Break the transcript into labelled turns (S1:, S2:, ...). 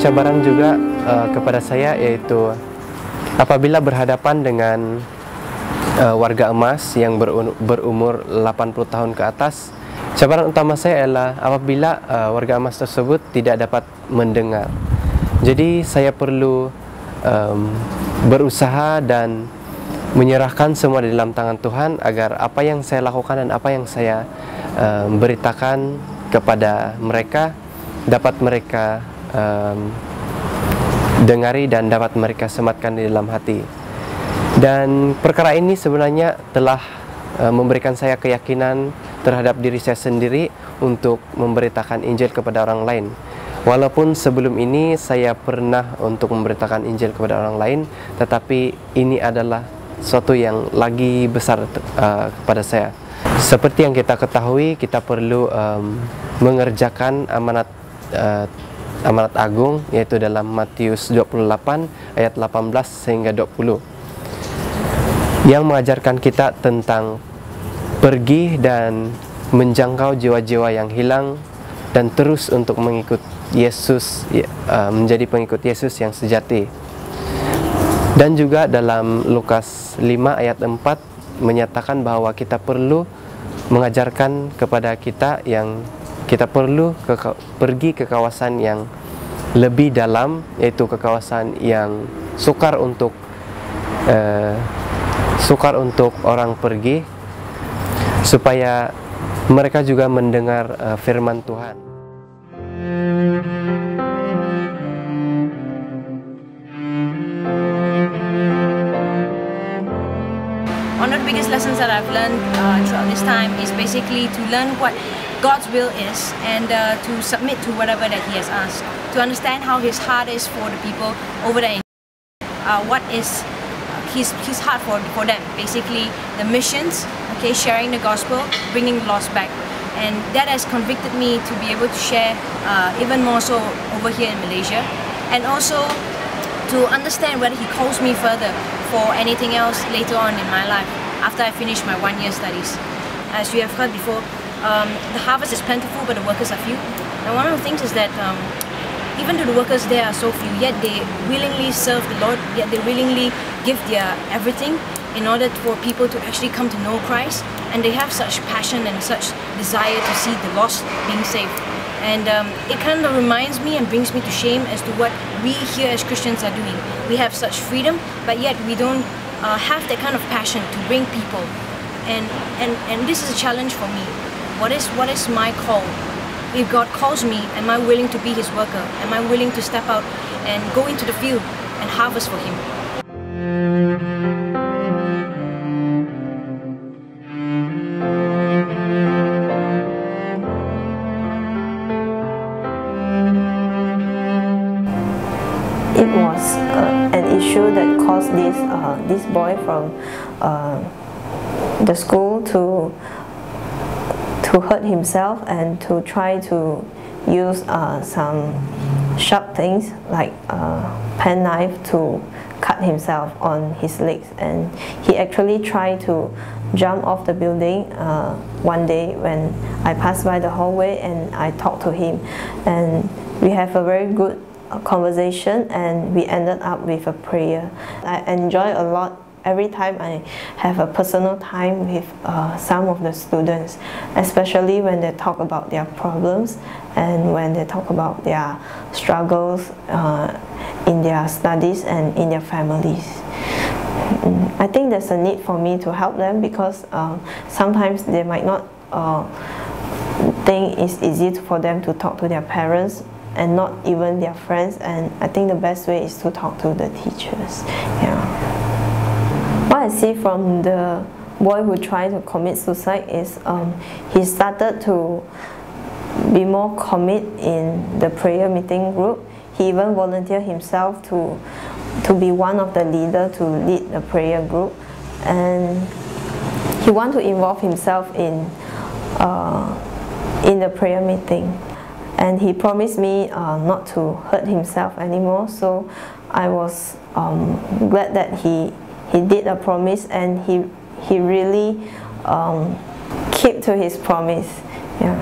S1: cabaran juga kepada saya, yaitu apabila berhadapan dengan warga emas yang berumur 80 tahun ke atas. Cabaran utama saya adalah apabila warga emas tersebut tidak dapat mendengar. Jadi saya perlu berusaha dan menyerahkan semua di dalam tangan Tuhan, agar apa yang saya lakukan dan apa yang saya beritakan kepada mereka dapat mereka dengari dan dapat mereka sematkan di dalam hati. Dan perkara ini sebenarnya telah memberikan saya keyakinan terhadap diri saya sendiri untuk memberitakan Injil kepada orang lain. Walaupun sebelum ini saya pernah untuk memberitakan Injil kepada orang lain, tetapi ini adalah sesuatu yang lagi besar kepada saya. Seperti yang kita ketahui, kita perlu mengerjakan amanat agung, yaitu dalam Matius 28 ayat 18 sehingga 20, yang mengajarkan kita tentang pergi dan menjangkau jiwa-jiwa yang hilang dan terus untuk mengikut Yesus, menjadi pengikut Yesus yang sejati. Dan juga dalam Lukas 5 ayat 4 menyatakan bahwa kita perlu mengajarkan kepada kita yang kita perlu pergi ke kawasan yang lebih dalam, yaitu ke kawasan yang sukar untuk orang pergi, supaya mereka juga mendengar firman Tuhan.
S2: One of the biggest lessons that I've learned throughout this time is basically to learn what God's will is, and to submit to whatever that He has asked, to understand how His heart is for the people over there, what is His heart for them, basically the missions, okay, sharing the gospel, bringing the lost back. And that has convicted me to be able to share even more so over here in Malaysia, and also to understand whether He calls me further for anything else later on in my life after I finish my one-year studies. As you have heard before, the harvest is plentiful but the workers are few. And one of the things is that even though the workers there are so few, yet they willingly serve the Lord, yet they willingly give their everything in order for people to actually come to know Christ, and they have such passion and such desire to see the lost being saved. And it kind of reminds me and brings me to shame as to what we here as Christians are doing. We have such freedom, but yet we don't have that kind of passion to bring people. And this is a challenge for me. What is my call? If God calls me, am I willing to be His worker? Am I willing to step out and go into the field and harvest for Him?
S3: It was an issue that caused this boy from the school to hurt himself and to try to use some sharp things like a pen knife to cut himself on his legs. And he actually tried to jump off the building one day when I passed by the hallway, and I talked to him, and we have a very good conversation, and we ended up with a prayer. I enjoy a lot every time I have a personal time with some of the students, especially when they talk about their problems and when they talk about their struggles in their studies and in their families. I think there's a need for me to help them, because sometimes they might not think it's easy for them to talk to their parents and not even their friends, and I think the best way is to talk to the teachers. Yeah. What I see from the boy who tried to commit suicide is he started to be more commit in the prayer meeting group. He even volunteered himself to be one of the leaders to lead the prayer group, and he wanted to involve himself in the prayer meeting. And he promised me not to hurt himself anymore, so I was glad that he did a promise, and he really kept to his promise. Yeah.